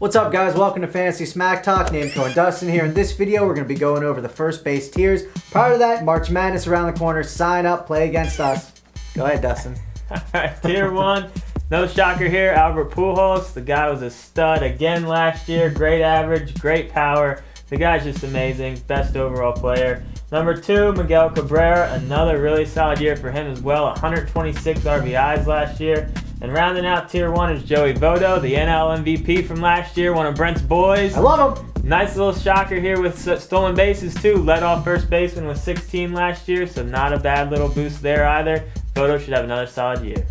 What's up, guys? Welcome to Fantasy Smack Talk. Namco and Dustin here. In this video, we're going to be going over the first base tiers. Prior to that, March Madness around the corner. Sign up, play against us. Go ahead, Dustin. Alright, tier 1. No shocker here, Albert Pujols. The guy was a stud again last year. Great average, great power. The guy's just amazing. Best overall player. Number 2, Miguel Cabrera. Another really solid year for him as well. 126 RBIs last year. And rounding out tier 1 is Joey VOTTO, the NL MVP from last year, one of Brent's boys. I love him. Nice little shocker here with stolen bases too. Led off first baseman with 16 last year, so not a bad little boost there either. VOTTO should have another solid year.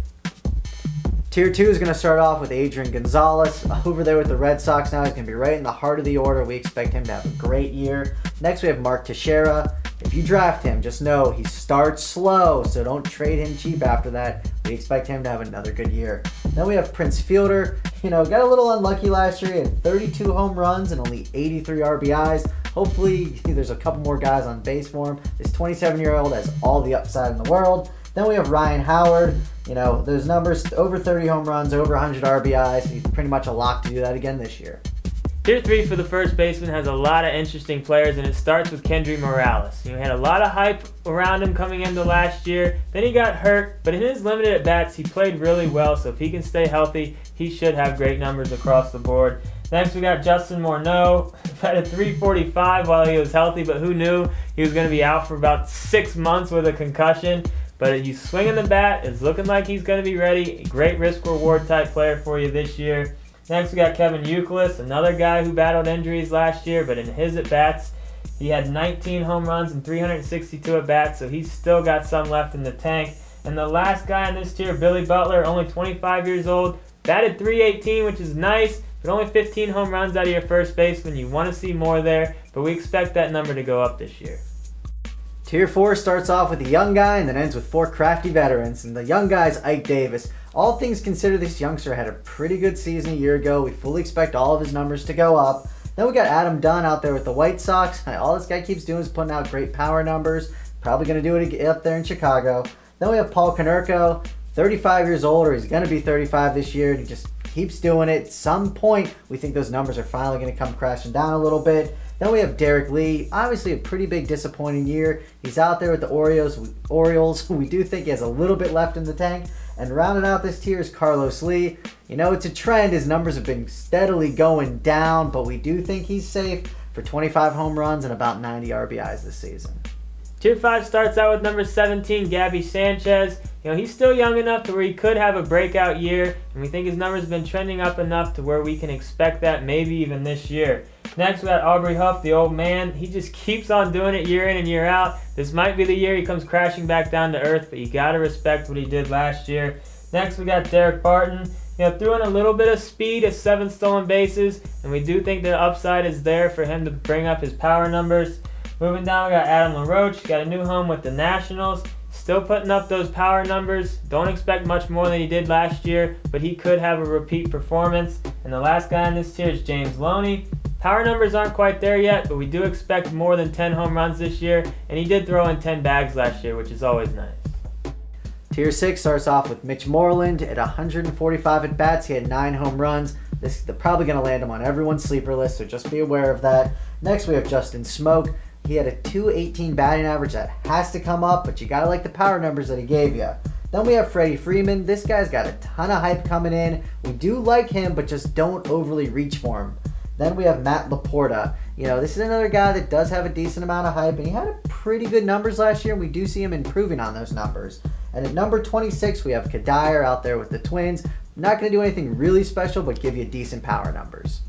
Tier 2 is going to start off with ADRIAN Gonzalez. Over there with the Red Sox now. He's going to be right in the heart of the order. We expect him to have a great year. Next we have Mark Teixeira. If you draft him, just know he starts slow, so don't trade him cheap after that. We expect him to have another good year. Then we have Prince Fielder. Got a little unlucky last year. He had 32 home runs and only 83 RBIs. Hopefully there's a couple more guys on base for him. This 27-year-old has all the upside in the world. Then we have Ryan Howard. Those numbers, over 30 home runs, over 100 RBIs. He's pretty much a lock to do that again this year. Tier 3 for the first baseman has a lot of interesting players, and it starts with KENDRY Morales. He had a lot of hype around him coming into last year. Then he got hurt, but in his limited at-bats, he played really well, so if he can stay healthy, he should have great numbers across the board. Next, we got Justin Morneau. Had a 345 while he was healthy, but who knew he was going to be out for about 6 months with a concussion. But he's swinging the bat. It's looking like he's going to be ready. A great risk-reward type player for you this year. Next, we got Kevin YOUKILIS, another guy who battled injuries last year, but in his at-bats, he had 19 home runs and 362 at-bats, so he's still got some left in the tank. And the last guy on this tier, Billy Butler, only 25 years old, batted .318, which is nice, but only 15 home runs out of your first baseman. You want to see more there, but we expect that number to go up this year. Tier 4 starts off with a young guy and then ends with 4 crafty veterans. And the young guy is Ike Davis. All things considered, this youngster had a pretty good season a year ago. We fully expect all of his numbers to go up. Then we got Adam Dunn out there with the White Sox. All this guy keeps doing is putting out great power numbers. Probably going to do it up there in Chicago. Then we have Paul Konerko, 35 years old, or he's going to be 35 this year. And he just keeps doing it. At some point, we think those numbers are finally going to come crashing down a little bit. Then we have DARIC Lee, obviously a pretty big disappointing year. He's out there with the Orioles. We do think he has a little bit left in the tank. And rounding out this tier is Carlos Lee. It's a trend. His numbers have been steadily going down, but we do think he's safe for 25 home runs and about 90 RBIs this season. Tier 5 starts out with number 17, Gaby Sanchez. He's still young enough to where he could have a breakout year, and we think his numbers have been trending up enough to where we can expect that maybe even this year. Next, we got AUBREY HUFF, the old man. He just keeps on doing it year in and year out. This might be the year he comes crashing back down to earth, but you got to respect what he did last year. Next, we got Derek Barton. Threw in a little bit of speed at 7 stolen bases, and we do think the upside is there for him to bring up his power numbers. Moving down, we got Adam LaRoche. Got a new home with the Nationals. Still putting up those power numbers. Don't expect much more than he did last year, but he could have a repeat performance. And the last guy on this tier is James Loney. Power numbers aren't quite there yet, but we do expect more than 10 home runs this year, and he did throw in 10 bags last year, which is always nice. Tier 6 starts off with Mitch Moreland at 145 at-bats. He had 9 home runs. They're probably going to land him on everyone's sleeper list, so just be aware of that. Next, we have Justin SMOAK. He had a .218 batting average. That has to come up, but you got to like the power numbers that he gave you. Then we have Freddie FREEMAN. This guy's got a ton of hype coming in. We do like him, but just don't overly reach for him. Then we have Matt LAPORTA. This is another guy that does have a decent amount of hype, and he had pretty good numbers last year, and we do see him improving on those numbers. And at number 26, we have CUDDYER out there with the Twins. Not going to do anything really special, but give you decent power numbers.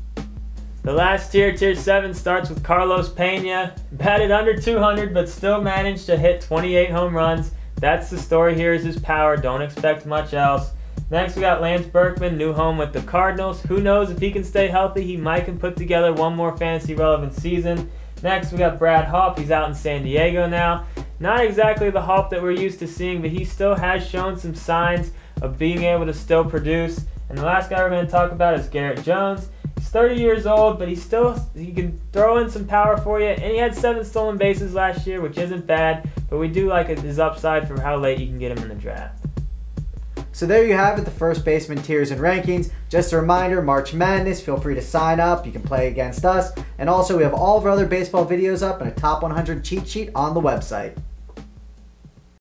The last tier, tier 7, starts with Carlos Pena. Batted under 200, but still managed to hit 28 home runs. That's the story here, is his power. Don't expect much else. Next, we got Lance Berkman, new home with the Cardinals. Who knows if he can stay healthy? He might can put together one more fantasy relevant season. Next, we got Brad HAWPE. He's out in San Diego now. Not exactly the HAWPE that we're used to seeing, but he still has shown some signs of being able to still produce. And the last guy we're going to talk about is Garrett Jones. He's 30 years old, but he can throw in some power for you. And he had 7 stolen bases last year, which isn't bad, but we do like his upside for how late you can get him in the draft. So there you have it, the first baseman tiers and rankings. Just a reminder, March Madness, feel free to sign up. You can play against us. And also we have all of our other baseball videos up and a top 100 cheat sheet on the website.